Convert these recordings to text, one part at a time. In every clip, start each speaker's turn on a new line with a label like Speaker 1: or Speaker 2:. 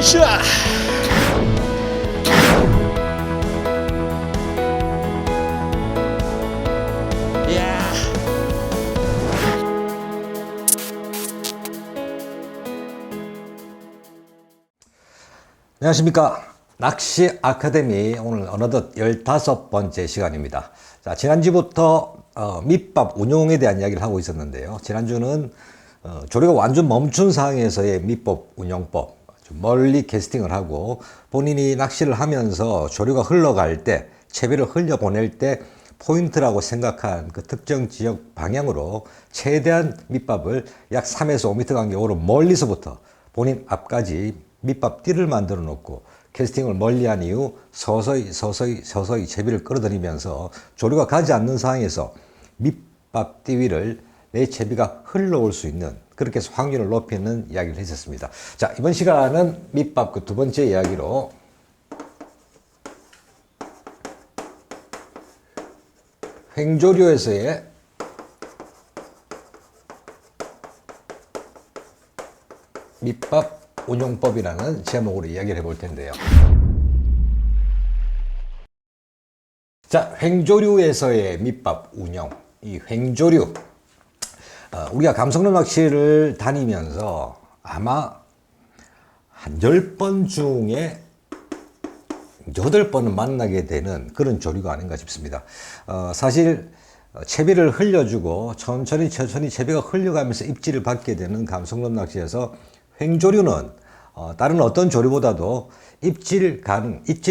Speaker 1: 자. 야.
Speaker 2: 안녕하십니까. 낚시 아카데미 오늘 어느덧 15번째 시간입니다. 자, 지난주부터 밑밥 운용에 대한 이야기를 하고 있었는데요. 지난주는 조류가 완전 멈춘 상황에서의 밑밥 운용법, 좀 멀리 캐스팅을 하고 본인이 낚시를 하면서 조류가 흘러갈 때, 채비를 흘려보낼 때 포인트라고 생각한 그 특정 지역 방향으로 최대한 밑밥을 약 3에서 5m 간격으로 멀리서부터 본인 앞까지 밑밥 띠를 만들어 놓고 캐스팅을 멀리한 이후 서서히 채비를 끌어들이면서 조류가 가지 않는 상황에서 밑밥 띠 위를 내 채비가 흘러올 수 있는, 그렇게 해서 확률을 높이는 이야기를 했었습니다. 자, 이번 시간은 밑밥 그 두 번째 이야기로 횡조류에서의 밑밥 운용법이라는 제목으로 이야기를 해볼 텐데요. 자, 횡조류에서의 밑밥 운용. 이 횡조류. 우리가 감성돔 낚시를 다니면서 아마 한 10번 중에 8번은 만나게 되는 그런 조류가 아닌가 싶습니다. 사실 채비를 흘려주고 천천히 채비가 흘려가면서 입질을 받게 되는 감성돔 낚시에서 횡조류는 다른 어떤 조류보다도 입질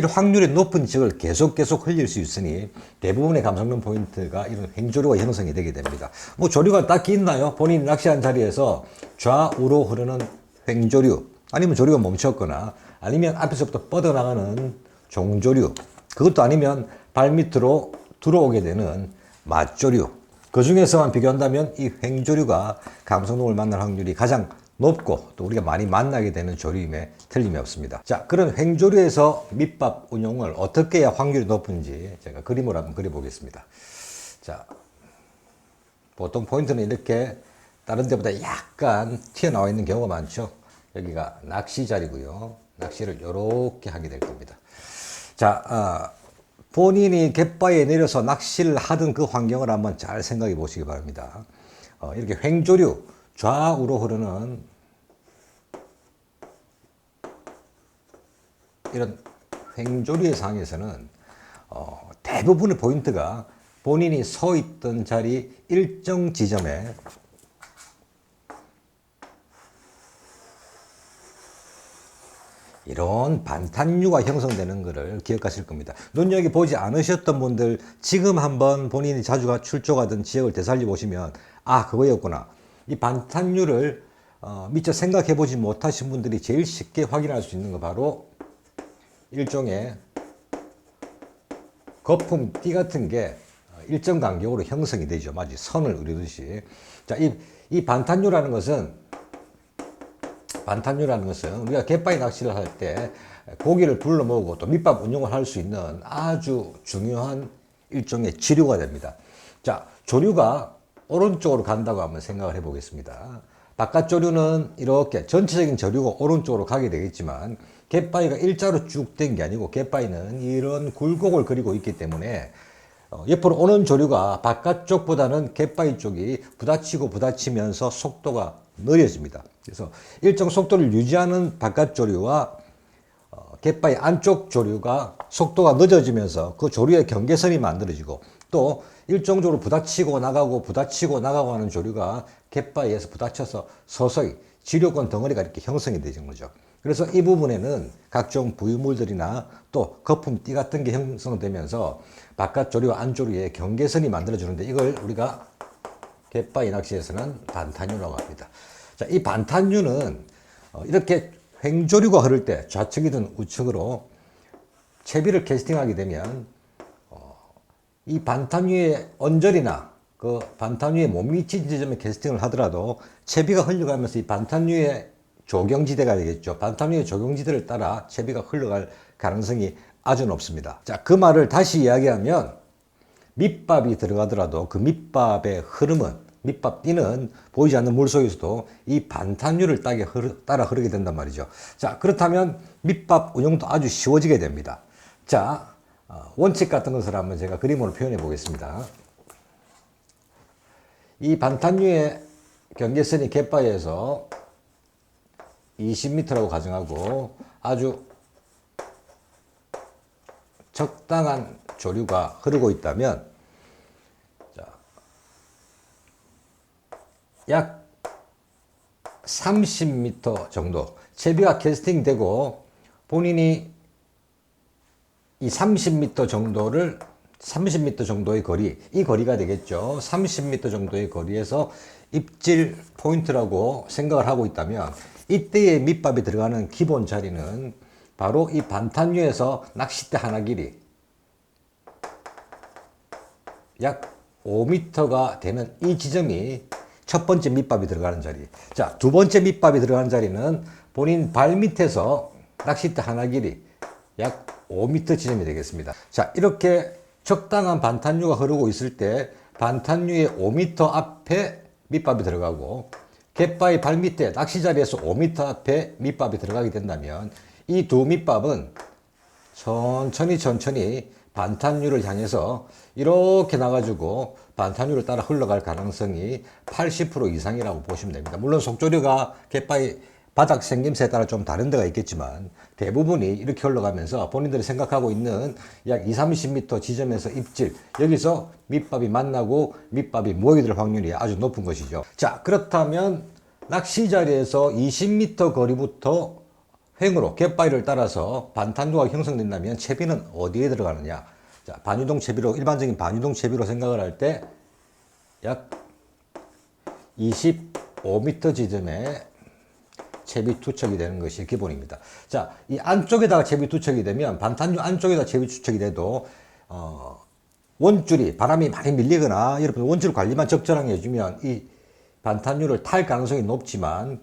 Speaker 2: 확률이 높은 지역을 계속 흘릴 수 있으니 대부분의 감성돔 포인트가 이런 횡조류가 형성이 되게 됩니다. 뭐 조류가 딱히 있나요? 본인이 낚시한 자리에서 좌우로 흐르는 횡조류, 아니면 조류가 멈췄거나, 아니면 앞에서부터 뻗어나가는 종조류, 그것도 아니면 발밑으로 들어오게 되는 맞조류, 그 중에서만 비교한다면 이 횡조류가 감성돔을 만날 확률이 가장 높고 또 우리가 많이 만나게 되는 조류임에 틀림이 없습니다. 자, 그런 횡조류에서 밑밥 운용을 어떻게 해야 확률이 높은지 제가 그림으로 한번 그려보겠습니다. 자, 보통 포인트는 이렇게 다른 데보다 약간 튀어나와 있는 경우가 많죠. 여기가 낚시 자리고요. 낚시를 이렇게 하게 될 겁니다. 자, 본인이 갯바위에 내려서 낚시를 하던 그 환경을 한번 잘 생각해 보시기 바랍니다. 이렇게 횡조류, 좌우로 흐르는 이런 횡조류의 상황에서는 대부분의 포인트가 본인이 서 있던 자리 일정 지점에 이런 반탄류가 형성되는 것을 기억하실 겁니다. 눈여겨보지 않으셨던 분들, 지금 한번 본인이 자주 출조하던 지역을 되살려 보시면 아, 그거였구나. 이 반탄류를 미처 생각해보지 못하신 분들이 제일 쉽게 확인할 수 있는 거 바로 일종의 거품 띠 같은 게 일정 간격으로 형성이 되죠. 마치 선을 그리듯이. 자, 이 반탄류라는 것은 우리가 갯바위 낚시를 할 때 고기를 불러 모으고 또 밑밥 운용을 할 수 있는 아주 중요한 일종의 지류가 됩니다. 자, 조류가 오른쪽으로 간다고 한번 생각을 해 보겠습니다. 바깥 조류는 이렇게 전체적인 조류가 오른쪽으로 가게 되겠지만 갯바위가 일자로 쭉 된 게 아니고 갯바위는 이런 굴곡을 그리고 있기 때문에 옆으로 오는 조류가 바깥쪽보다는 갯바위 쪽이 부딪히면서 속도가 느려집니다. 그래서 일정 속도를 유지하는 바깥 조류와 갯바위 안쪽 조류가 속도가 늦어지면서 그 조류의 경계선이 만들어지고, 또 일정적으로 부딪히고 나가고 하는 조류가 갯바위에서 부딪혀서 서서히 지류권 덩어리가 이렇게 형성이 되는 거죠. 그래서 이 부분에는 각종 부유물들이나 또 거품띠 같은 게 형성되면서 바깥 조류와 안 조류의 경계선이 만들어지는데, 이걸 우리가 갯바위 낚시에서는 반탄류라고 합니다. 자, 이 반탄류는 이렇게 횡조류가 흐를 때 좌측이든 우측으로 채비를 캐스팅하게 되면 이 반탄류의 언저리나 그 반탄류의 못 미친 지점에 캐스팅을 하더라도 채비가 흘러가면서 이 반탄류의 조경지대가 되겠죠. 반탄류의 조경지대를 따라 채비가 흘러갈 가능성이 아주 높습니다. 자, 그 말을 다시 이야기하면 밑밥이 들어가더라도 그 밑밥의 흐름은, 밑밥띠는 보이지 않는 물 속에서도 이 반탄유를 따라 흐르게 된단 말이죠. 자, 그렇다면 밑밥 운용도 아주 쉬워지게 됩니다. 자, 원칙 같은 것을 한번 제가 그림으로 표현해 보겠습니다. 이 반탄유의 경계선이 갯바위에서 20m라고 가정하고 아주 적당한 조류가 흐르고 있다면 약 30m 정도 채비가 캐스팅되고 본인이 이 30m 정도의 거리, 이 거리가 되겠죠. 30m 정도의 거리에서 입질 포인트라고 생각을 하고 있다면 이때의 밑밥이 들어가는 기본 자리는 바로 이 반탄유에서 낚싯대 하나 길이 약 5m가 되는 이 지점이 첫 번째 밑밥이 들어가는 자리. 자, 두 번째 밑밥이 들어가는 자리는 본인 발 밑에서 낚싯대 하나 길이 약 5m 지점이 되겠습니다. 자, 이렇게 적당한 반탄유가 흐르고 있을 때 반탄유의 5m 앞에 밑밥이 들어가고 갯바위 발 밑에 낚시 자리에서 5m 앞에 밑밥이 들어가게 된다면 이 두 밑밥은 천천히 반탄유를 향해서 이렇게 나가지고 반탄유를 따라 흘러갈 가능성이 80% 이상이라고 보시면 됩니다. 물론 속조류가 갯바위 바닥 생김새에 따라 좀 다른 데가 있겠지만 대부분이 이렇게 흘러가면서 본인들이 생각하고 있는 약 20-30m 지점에서 입질, 여기서 밑밥이 만나고 밑밥이 모이게 될 확률이 아주 높은 것이죠. 자, 그렇다면 낚시 자리에서 20m 거리부터 횡으로 갯바위를 따라서 반탄유가 형성된다면 채비는 어디에 들어가느냐? 자, 반유동 채비로, 일반적인 반유동 채비로 생각을 할 때 약 25m 지점에 채비 투척이 되는 것이 기본입니다. 자, 이 안쪽에다가 채비 투척이 되면 반탄유 안쪽에다 채비 투척이 돼도 원줄이 바람이 많이 밀리거나 여러분 원줄 관리만 적절하게 해주면 이 반탄유를 탈 가능성이 높지만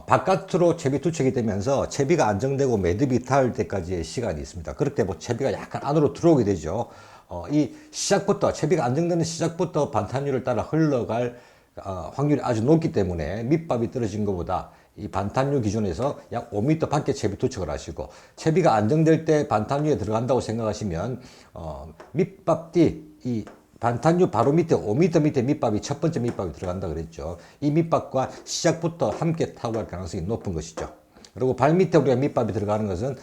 Speaker 2: 바깥으로 채비 투척이 되면서 채비가 안정되고 매듭이 닿을 때까지의 시간이 있습니다. 그럴 때 뭐 채비가 약간 안으로 들어오게 되죠. 이 시작부터 채비가 안정되는 시작부터 반탄유를 따라 흘러갈 확률이 아주 높기 때문에 밑밥이 떨어진 것보다 이 반탄유 기준에서 약 5m 밖에 채비 투척을 하시고 채비가 안정될 때 반탄유에 들어간다고 생각하시면 밑밥뒤 이 반탄유 바로 밑에 5m 밑에 밑밥이 첫 번째 밑밥이 들어간다 그랬죠. 이 밑밥과 시작부터 함께 타고 갈 가능성이 높은 것이죠. 그리고 발 밑에 우리가 밑밥이 들어가는 것은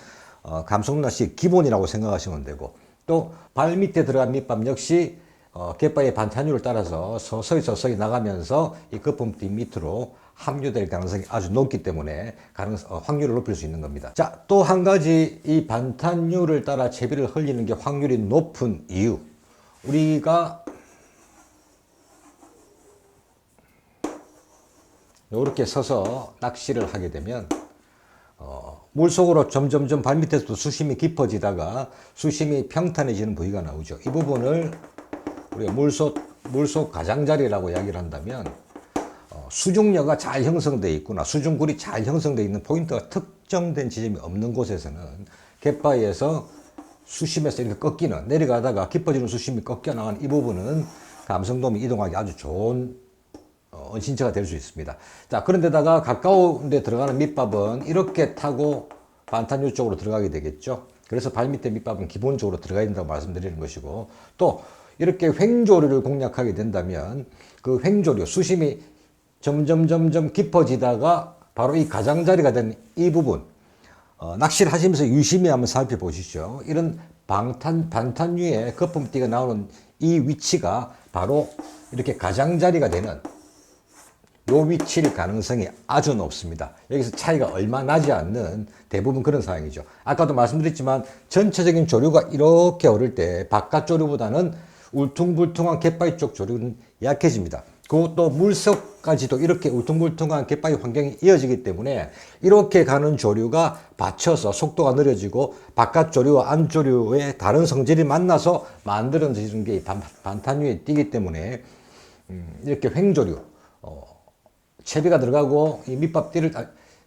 Speaker 2: 감속낚시 기본이라고 생각하시면 되고 또 발 밑에 들어간 밑밥 역시 갯바위 반탄유를 따라서 서서히 나가면서 이 거품 뒤 밑으로 합류될 가능성이 아주 높기 때문에 확률을 높일 수 있는 겁니다. 자, 또 한 가지 이 반탄유를 따라 채비를 흘리는 게 확률이 높은 이유. 우리가 이렇게 서서 낚시를 하게 되면 물속으로 점점점 발밑에서도 수심이 깊어지다가 수심이 평탄해지는 부위가 나오죠. 이 부분을 우리가 물속 가장자리라고 이야기를 한다면 수중녀가 잘 형성되어 있구나, 수중굴이 잘 형성되어 있는 포인트가 특정된 지점이 없는 곳에서는 갯바위에서 수심에서 이렇게 꺾이는, 내려가다가 깊어지는 수심이 꺾여 나가는 이 부분은 감성돔이 이동하기 아주 좋은 은신처가 될 수 있습니다. 자, 그런데다가 가까운 데 들어가는 밑밥은 이렇게 타고 반탄유 쪽으로 들어가게 되겠죠. 그래서 발밑에 밑밥은 기본적으로 들어가야 된다고 말씀드리는 것이고, 또 이렇게 횡조류를 공략하게 된다면 그 횡조류, 수심이 점점 깊어지다가 바로 이 가장자리가 된 이 부분, 낚시를 하시면서 유심히 한번 살펴보시죠. 이런 반탄유의 거품띠가 나오는 이 위치가 바로 이렇게 가장자리가 되는 요 위치일 가능성이 아주 높습니다. 여기서 차이가 얼마 나지 않는 대부분 그런 상황이죠. 아까도 말씀드렸지만 전체적인 조류가 이렇게 오를 때 바깥 조류보다는 울퉁불퉁한 갯바위 쪽 조류는 약해집니다. 그것도 물속까지도 이렇게 울퉁불퉁한 갯바위 환경이 이어지기 때문에 이렇게 가는 조류가 받쳐서 속도가 느려지고 바깥 조류와 안 조류의 다른 성질이 만나서 만들어지는 게 반탄유에 띄기 때문에 이렇게 횡조류, 채비가 들어가고 이 밑밥 띠를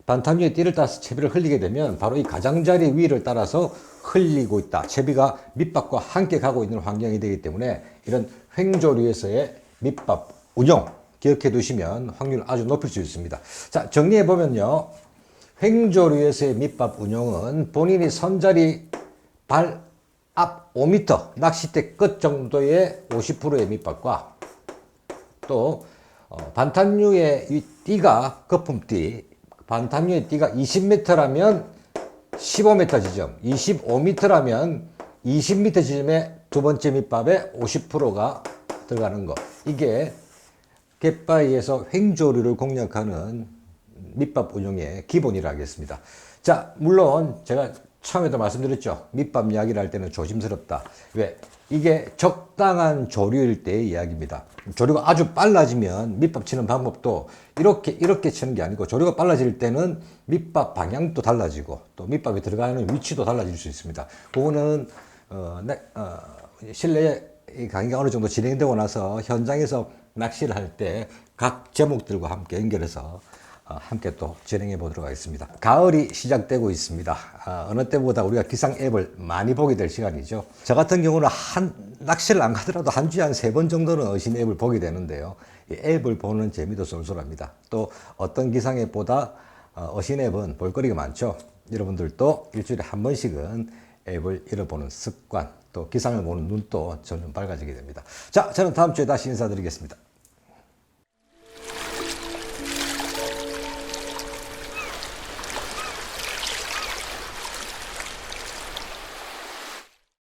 Speaker 2: 반탄유에 띠를 따라서 채비를 흘리게 되면 바로 이 가장자리 위를 따라서 흘리고 있다. 채비가 밑밥과 함께 가고 있는 환경이 되기 때문에 이런 횡조류에서의 밑밥 운용, 기억해 두시면 확률을 아주 높일 수 있습니다. 자, 정리해 보면요. 횡조류에서의 밑밥 운용은 본인이 선자리 발 앞 5m, 낚싯대 끝 정도의 50%의 밑밥과 또 반탄류의 이 띠가 거품띠, 반탄류의 띠가 20m라면 15m 지점, 25m라면 20m 지점에 두 번째 밑밥에 50%가 들어가는 것. 이게 갯바위에서 횡조류를 공략하는 밑밥 운용의 기본이라 하겠습니다. 자, 물론 제가 처음에도 말씀드렸죠. 밑밥 이야기를 할 때는 조심스럽다. 왜? 이게 적당한 조류일 때의 이야기입니다. 조류가 아주 빨라지면 밑밥 치는 방법도 이렇게 치는 게 아니고, 조류가 빨라질 때는 밑밥 방향도 달라지고 또 밑밥에 들어가는 위치도 달라질 수 있습니다. 그거는 실내에 이 강의가 어느 정도 진행되고 나서 현장에서 낚시를 할 때 각 제목들과 함께 연결해서 함께 또 진행해 보도록 하겠습니다. 가을이 시작되고 있습니다. 어느 때보다 우리가 기상 앱을 많이 보게 될 시간이죠. 저 같은 경우는 낚시를 안 가더라도 한 주에 한 3번 정도는 어신 앱을 보게 되는데요. 이 앱을 보는 재미도 쏠쏠합니다. 또 어떤 기상 앱보다 어신 앱은 볼거리가 많죠. 여러분들도 일주일에 한 번씩은 앱을 읽어보는 습관, 또 기상을 보는 눈도 점점 밝아지게 됩니다. 자, 저는 다음 주에 다시 인사드리겠습니다.